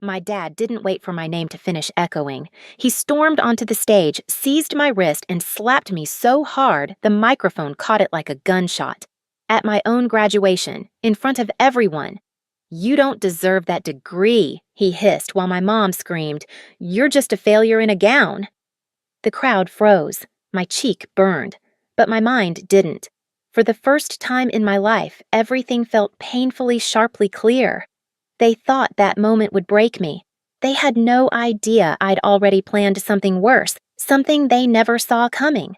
My dad didn't wait for my name to finish echoing. He stormed onto the stage, seized my wrist, and slapped me so hard the microphone caught it like a gunshot. At my own graduation, in front of everyone. "You don't deserve that degree," he hissed while my mom screamed, "You're just a failure in a gown." The crowd froze. My cheek burned. But my mind didn't. For the first time in my life, everything felt painfully sharply clear. They thought that moment would break me. They had no idea I'd already planned something worse, something they never saw coming.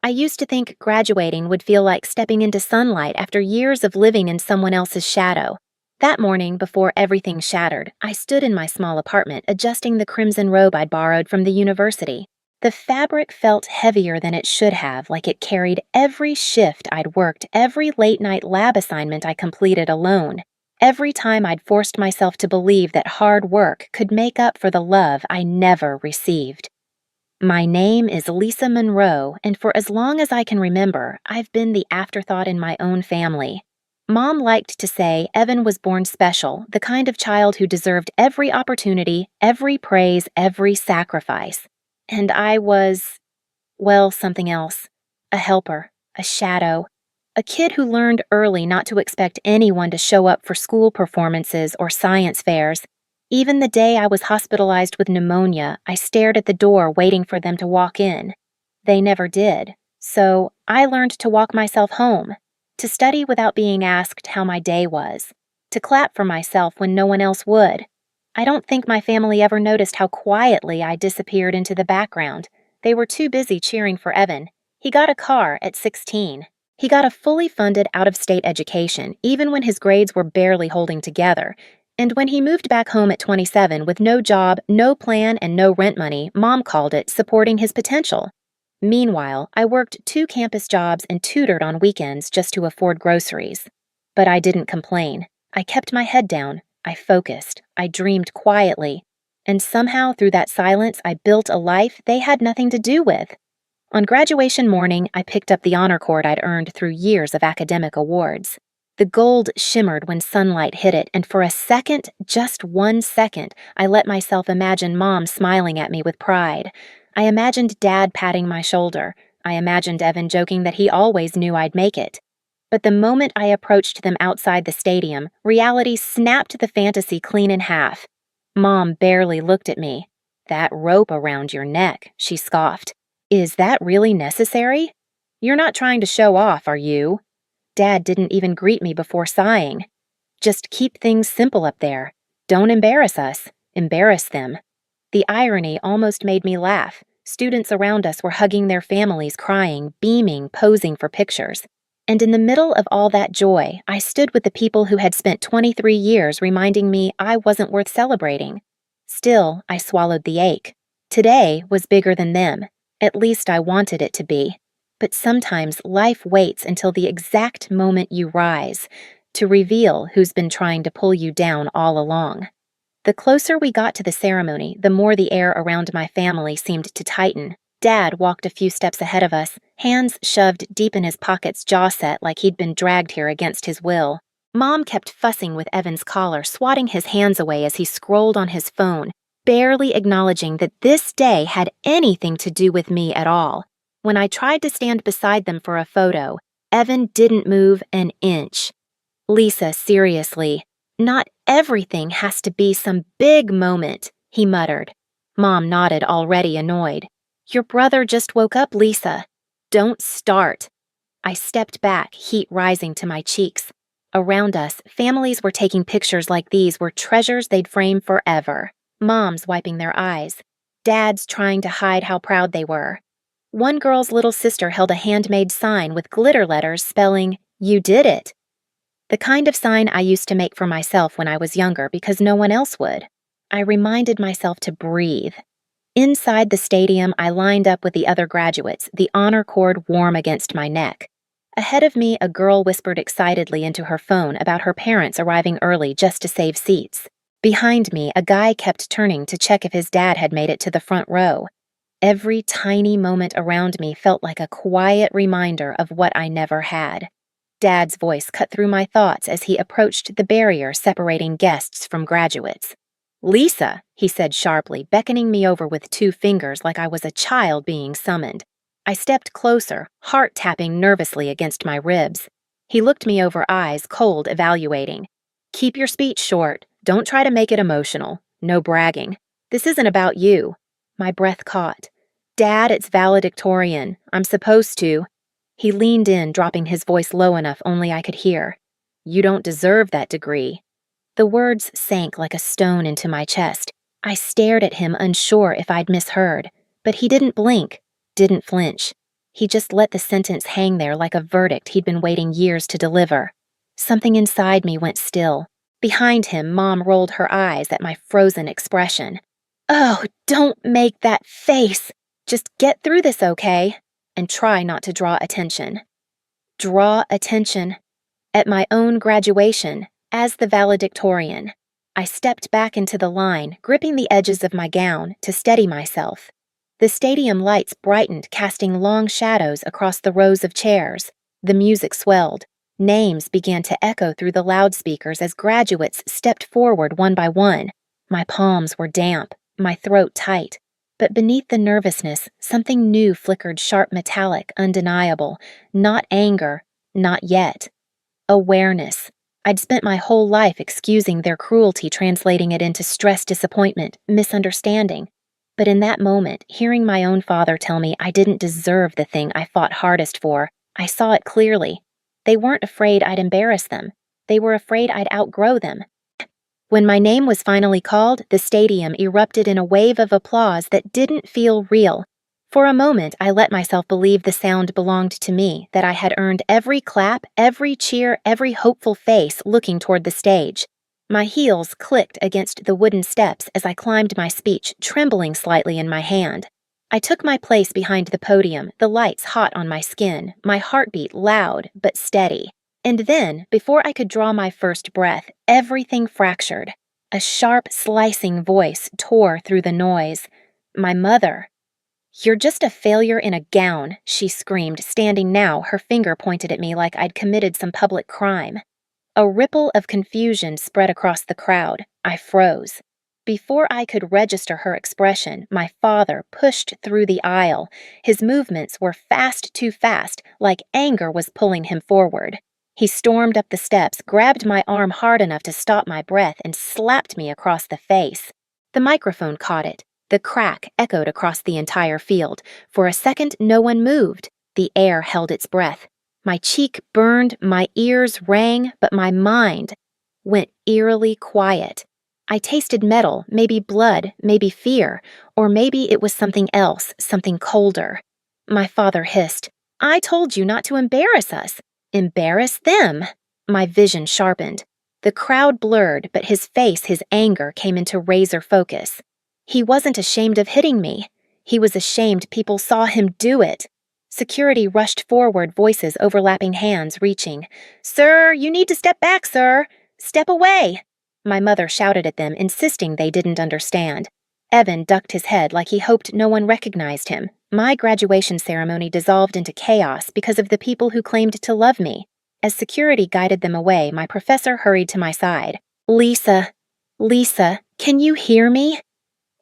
I used to think graduating would feel like stepping into sunlight after years of living in someone else's shadow. That morning, before everything shattered, I stood in my small apartment adjusting the crimson robe I'd borrowed from the university. The fabric felt heavier than it should have, like it carried every shift I'd worked, every late-night lab assignment I completed alone. Every time I'd forced myself to believe that hard work could make up for the love I never received. My name is Lisa Monroe, and for as long as I can remember, I've been the afterthought in my own family. Mom liked to say Evan was born special, the kind of child who deserved every opportunity, every praise, every sacrifice. And I was, well, something else. A helper, a shadow. A kid who learned early not to expect anyone to show up for school performances or science fairs. Even the day I was hospitalized with pneumonia, I stared at the door waiting for them to walk in. They never did, so I learned to walk myself home, to study without being asked how my day was, to clap for myself when no one else would. I don't think my family ever noticed how quietly I disappeared into the background. They were too busy cheering for Evan. He got a car at 16. He got a fully funded out-of-state education, even when his grades were barely holding together. And when he moved back home at 27 with no job, no plan, and no rent money, Mom called it supporting his potential. Meanwhile, I worked 2 campus jobs and tutored on weekends just to afford groceries. But I didn't complain. I kept my head down. I focused. I dreamed quietly. And somehow, through that silence, I built a life they had nothing to do with. On graduation morning, I picked up the honor cord I'd earned through years of academic awards. The gold shimmered when sunlight hit it, and for a second, just 1 second, I let myself imagine Mom smiling at me with pride. I imagined Dad patting my shoulder. I imagined Evan joking that he always knew I'd make it. But the moment I approached them outside the stadium, reality snapped the fantasy clean in half. Mom barely looked at me. "That rope around your neck," she scoffed. "Is that really necessary? You're not trying to show off, are you?" Dad didn't even greet me before sighing. "Just keep things simple up there. Don't embarrass us. Embarrass them." The irony almost made me laugh. Students around us were hugging their families, crying, beaming, posing for pictures. And in the middle of all that joy, I stood with the people who had spent 23 years reminding me I wasn't worth celebrating. Still, I swallowed the ache. Today was bigger than them. At least I wanted it to be. But sometimes life waits until the exact moment you rise to reveal who's been trying to pull you down all along. The closer we got to the ceremony, the more the air around my family seemed to tighten. Dad walked a few steps ahead of us, hands shoved deep in his pockets, jaw set like he'd been dragged here against his will. Mom kept fussing with Evan's collar, swatting his hands away as he scrolled on his phone, barely acknowledging that this day had anything to do with me at all. When I tried to stand beside them for a photo, Evan didn't move an inch. "Lisa, seriously, not everything has to be some big moment," he muttered. Mom nodded, already annoyed. "Your brother just woke up, Lisa. Don't start." I stepped back, heat rising to my cheeks. Around us, families were taking pictures like these were treasures they'd frame forever. Moms wiping their eyes. Dads trying to hide how proud they were. One girl's little sister held a handmade sign with glitter letters spelling, "You did it." The kind of sign I used to make for myself when I was younger because no one else would. I reminded myself to breathe. Inside the stadium, I lined up with the other graduates, the honor cord warm against my neck. Ahead of me, a girl whispered excitedly into her phone about her parents arriving early just to save seats. Behind me, a guy kept turning to check if his dad had made it to the front row. Every tiny moment around me felt like a quiet reminder of what I never had. Dad's voice cut through my thoughts as he approached the barrier separating guests from graduates. Lisa, he said sharply, beckoning me over with two fingers like I was a child being summoned. I stepped closer, heart tapping nervously against my ribs. He looked me over, eyes cold, evaluating. Keep your speech short. Don't try to make it emotional. No bragging. This isn't about you. My breath caught. Dad, it's valedictorian. I'm supposed to. He leaned in, dropping his voice low enough only I could hear. You don't deserve that degree. The words sank like a stone into my chest. I stared at him, unsure if I'd misheard. But he didn't blink, didn't flinch. He just let the sentence hang there like a verdict he'd been waiting years to deliver. Something inside me went still. Behind him, Mom rolled her eyes at my frozen expression. Oh, don't make that face! Just get through this, okay? And try not to draw attention. Draw attention. At my own graduation, as the valedictorian, I stepped back into the line, gripping the edges of my gown to steady myself. The stadium lights brightened, casting long shadows across the rows of chairs. The music swelled. Names began to echo through the loudspeakers as graduates stepped forward one by one. My palms were damp, my throat tight. But beneath the nervousness, something new flickered, sharp, metallic, undeniable. Not anger, not yet. Awareness. I'd spent my whole life excusing their cruelty, translating it into stress, disappointment, misunderstanding. But in that moment, hearing my own father tell me I didn't deserve the thing I fought hardest for, I saw it clearly. They weren't afraid I'd embarrass them. They were afraid I'd outgrow them. When my name was finally called, the stadium erupted in a wave of applause that didn't feel real. For a moment, I let myself believe the sound belonged to me, that I had earned every clap, every cheer, every hopeful face looking toward the stage. My heels clicked against the wooden steps as I climbed my speech, trembling slightly in my hand. I took my place behind the podium, the lights hot on my skin, my heartbeat loud but steady. And then, before I could draw my first breath, everything fractured. A sharp, slicing voice tore through the noise. My mother. You're just a failure in a gown, she screamed, standing now, her finger pointed at me like I'd committed some public crime. A ripple of confusion spread across the crowd. I froze. Before I could register her expression, my father pushed through the aisle. His movements were fast, too fast, like anger was pulling him forward. He stormed up the steps, grabbed my arm hard enough to stop my breath, and slapped me across the face. The microphone caught it. The crack echoed across the entire field. For a second, no one moved. The air held its breath. My cheek burned, my ears rang, but my mind went eerily quiet. I tasted metal, maybe blood, maybe fear, or maybe it was something else, something colder. My father hissed, I told you not to embarrass us. Embarrass them. My vision sharpened. The crowd blurred, but his face, his anger, came into razor focus. He wasn't ashamed of hitting me. He was ashamed people saw him do it. Security rushed forward, voices overlapping, hands reaching. Sir, you need to step back, sir. Step away. My mother shouted at them, insisting they didn't understand. Evan ducked his head like he hoped no one recognized him. My graduation ceremony dissolved into chaos because of the people who claimed to love me. As security guided them away, my professor hurried to my side. Lisa, can you hear me?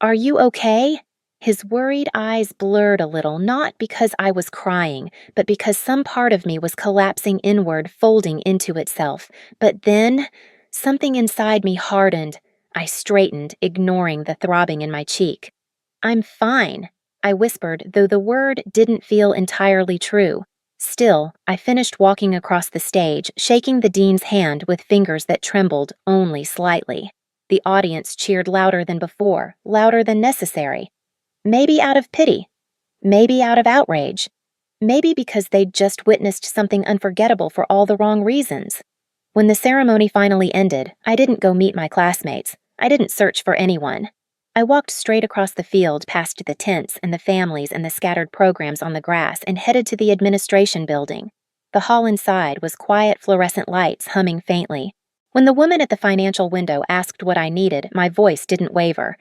Are you okay? His worried eyes blurred a little, not because I was crying, but because some part of me was collapsing inward, folding into itself. But then, something inside me hardened. I straightened, ignoring the throbbing in my cheek. I'm fine, I whispered, though the word didn't feel entirely true. Still, I finished walking across the stage, shaking the dean's hand with fingers that trembled only slightly. The audience cheered louder than before, louder than necessary. Maybe out of pity. Maybe out of outrage. Maybe because they'd just witnessed something unforgettable for all the wrong reasons. When the ceremony finally ended, I didn't go meet my classmates. I didn't search for anyone. I walked straight across the field past the tents and the families and the scattered programs on the grass and headed to the administration building. The hall inside was quiet fluorescent lights humming faintly. When the woman at the financial window asked what I needed, my voice didn't waver.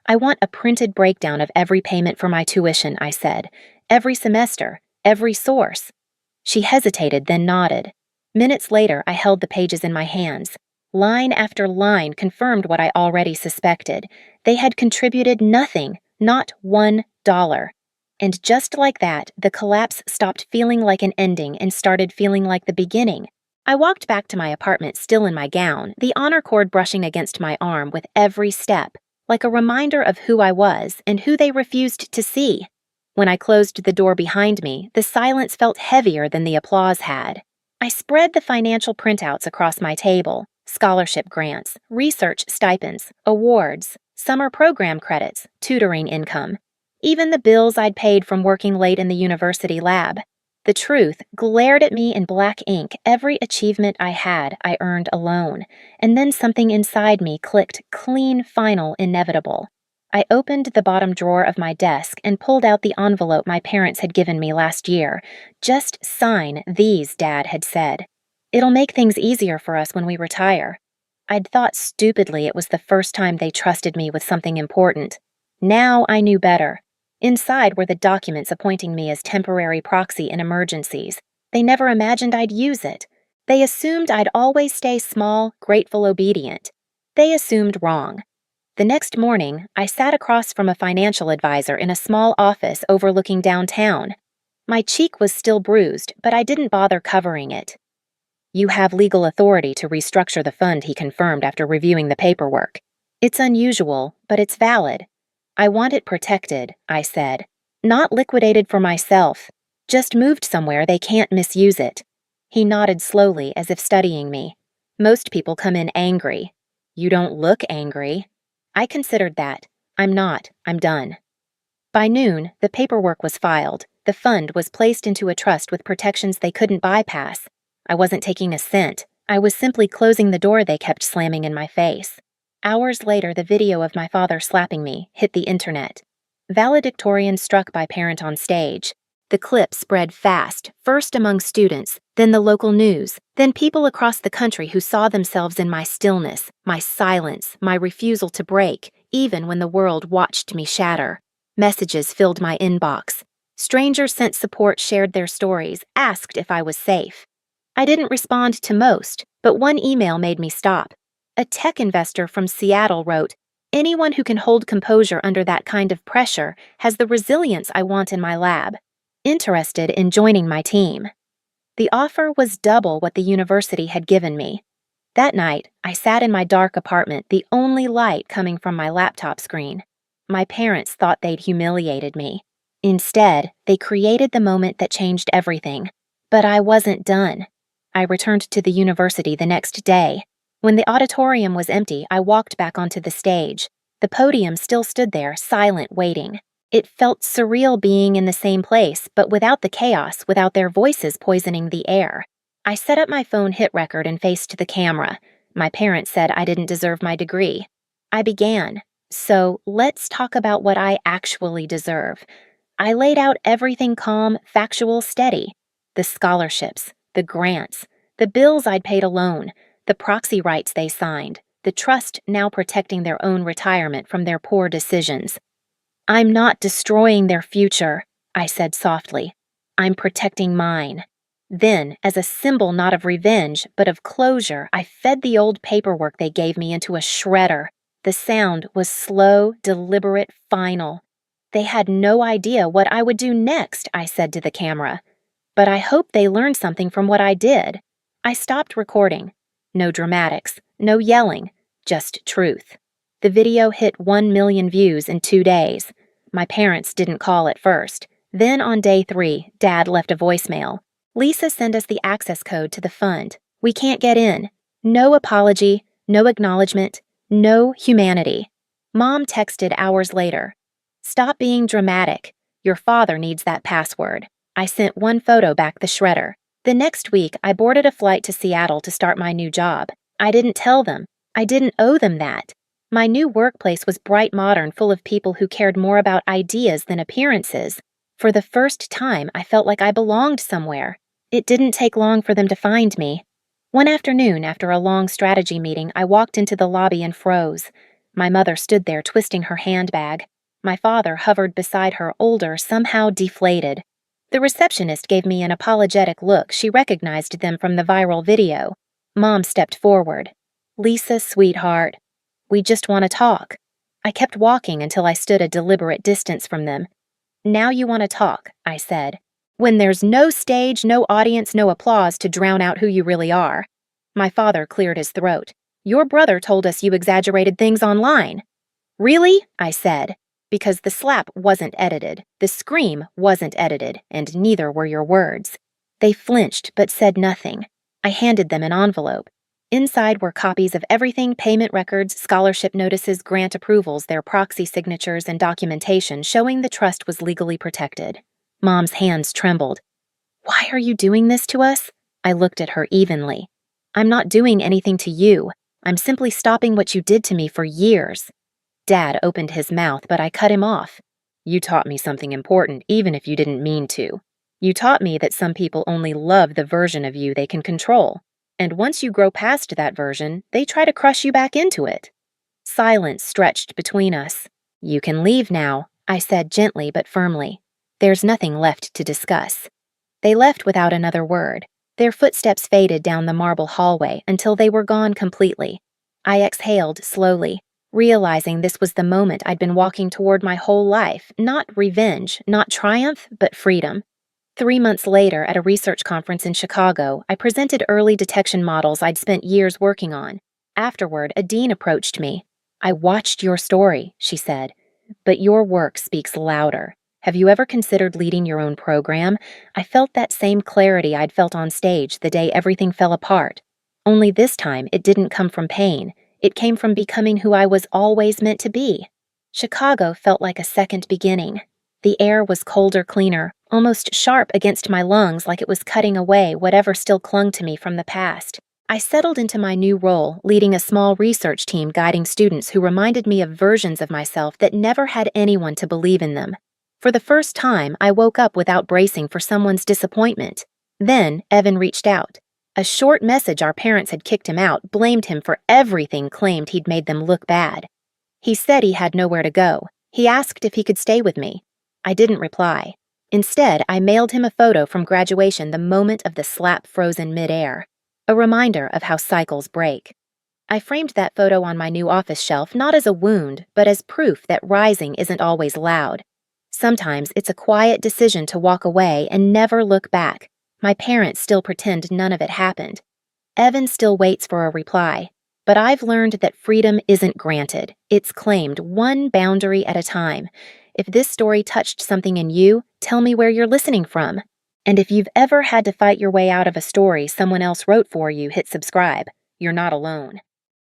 I want a printed breakdown of every payment for my tuition, I said. Every semester, every source. She hesitated, then nodded. Minutes later, I held the pages in my hands. Line after line confirmed what I already suspected. They had contributed nothing, not $1. And just like that, the collapse stopped feeling like an ending and started feeling like the beginning. I walked back to my apartment still in my gown, the honor cord brushing against my arm with every step, like a reminder of who I was and who they refused to see. When I closed the door behind me, the silence felt heavier than the applause had. I spread the financial printouts across my table: scholarship grants, research stipends, awards, summer program credits, tutoring income, even the bills I'd paid from working late in the university lab. The truth glared at me in black ink. Every achievement I had, I earned alone. And then something inside me clicked clean, final, inevitable. I opened the bottom drawer of my desk and pulled out the envelope my parents had given me last year. "Just sign these," Dad had said. "It'll make things easier for us when we retire." I'd thought stupidly it was the first time they trusted me with something important. Now I knew better. Inside were the documents appointing me as temporary proxy in emergencies. They never imagined I'd use it. They assumed I'd always stay small, grateful, obedient. They assumed wrong. The next morning, I sat across from a financial advisor in a small office overlooking downtown. My cheek was still bruised, but I didn't bother covering it. "You have legal authority to restructure the fund," he confirmed after reviewing the paperwork. "It's unusual, but it's valid." "I want it protected," I said. "Not liquidated for myself. Just moved somewhere they can't misuse it." He nodded slowly, as if studying me. "Most people come in angry." "You don't look angry." I considered that. "I'm not. I'm done." By noon, the paperwork was filed. The fund was placed into a trust with protections they couldn't bypass. I wasn't taking a cent. I was simply closing the door they kept slamming in my face. Hours later, the video of my father slapping me hit the internet. Valedictorian struck by parent on stage. The clip spread fast, first among students, then the local news, then people across the country who saw themselves in my stillness, my silence, my refusal to break, even when the world watched me shatter. Messages filled my inbox. Strangers sent support, shared their stories, asked if I was safe. I didn't respond to most, but one email made me stop. A tech investor from Seattle wrote, "Anyone who can hold composure under that kind of pressure has the resilience I want in my lab. Interested in joining my team." The offer was double what the university had given me. That night, I sat in my dark apartment, the only light coming from my laptop screen. My parents thought they'd humiliated me. Instead, they created the moment that changed everything. But I wasn't done. I returned to the university the next day. When the auditorium was empty, I walked back onto the stage. The podium still stood there, silent, waiting. It felt surreal being in the same place, but without the chaos, without their voices poisoning the air. I set up my phone hit record and faced the camera. My parents said I didn't deserve my degree. I began. "So let's talk about what I actually deserve." I laid out everything calm, factual, steady. The scholarships, the grants, the bills I'd paid alone, the proxy rights they signed, the trust now protecting their own retirement from their poor decisions. "I'm not destroying their future," I said softly. "I'm protecting mine." Then, as a symbol not of revenge, but of closure, I fed the old paperwork they gave me into a shredder. The sound was slow, deliberate, final. "They had no idea what I would do next," I said to the camera. "But I hope they learned something from what I did." I stopped recording. No dramatics, no yelling, just truth. The video hit 1 million views in 2 days. My parents didn't call at first. Then on day 3, Dad left a voicemail. "Lisa, send us the access code to the fund. We can't get in." No apology, no acknowledgement, no humanity. Mom texted hours later. "Stop being dramatic. Your father needs that password." I sent one photo back the shredder. The next week, I boarded a flight to Seattle to start my new job. I didn't tell them. I didn't owe them that. My new workplace was bright, modern, full of people who cared more about ideas than appearances. For the first time, I felt like I belonged somewhere. It didn't take long for them to find me. One afternoon, after a long strategy meeting, I walked into the lobby and froze. My mother stood there twisting her handbag. My father hovered beside her, older, somehow deflated. The receptionist gave me an apologetic look. She recognized them from the viral video. Mom stepped forward. Lisa, sweetheart, we just want to talk. I kept walking until I stood a deliberate distance from them. Now you want to talk, I said. When there's no stage, no audience, no applause to drown out who you really are. My father cleared his throat. Your brother told us you exaggerated things online. Really? I said. Because the slap wasn't edited, the scream wasn't edited, and neither were your words. They flinched but said nothing. I handed them an envelope. Inside were copies of everything: payment records, scholarship notices, grant approvals, their proxy signatures, and documentation showing the trust was legally protected. Mom's hands trembled. Why are you doing this to us? I looked at her evenly. I'm not doing anything to you. I'm simply stopping what you did to me for years. Dad opened his mouth, but I cut him off. You taught me something important, even if you didn't mean to. You taught me that some people only love the version of you they can control. And once you grow past that version, they try to crush you back into it. Silence stretched between us. You can leave now, I said gently but firmly. There's nothing left to discuss. They left without another word. Their footsteps faded down the marble hallway until they were gone completely. I exhaled slowly, realizing this was the moment I'd been walking toward my whole life, not revenge, not triumph, but freedom. 3 months later, at a research conference in Chicago, I presented early detection models I'd spent years working on. Afterward, a dean approached me. I watched your story, she said, but your work speaks louder. Have you ever considered leading your own program? I felt that same clarity I'd felt on stage the day everything fell apart. Only this time, it didn't come from pain. It came from becoming who I was always meant to be. Chicago felt like a second beginning. The air was colder, cleaner, almost sharp against my lungs, like it was cutting away whatever still clung to me from the past. I settled into my new role, leading a small research team guiding students who reminded me of versions of myself that never had anyone to believe in them. For the first time, I woke up without bracing for someone's disappointment. Then, Evan reached out. A short message our parents had kicked him out blamed him for everything, claimed he'd made them look bad. He said he had nowhere to go. He asked if he could stay with me. I didn't reply. Instead, I mailed him a photo from graduation the moment of the slap frozen midair, a reminder of how cycles break. I framed that photo on my new office shelf not as a wound, but as proof that rising isn't always loud. Sometimes it's a quiet decision to walk away and never look back. My parents still pretend none of it happened. Evan still waits for a reply. But I've learned that freedom isn't granted. It's claimed one boundary at a time. If this story touched something in you, tell me where you're listening from. And if you've ever had to fight your way out of a story someone else wrote for you, hit subscribe. You're not alone.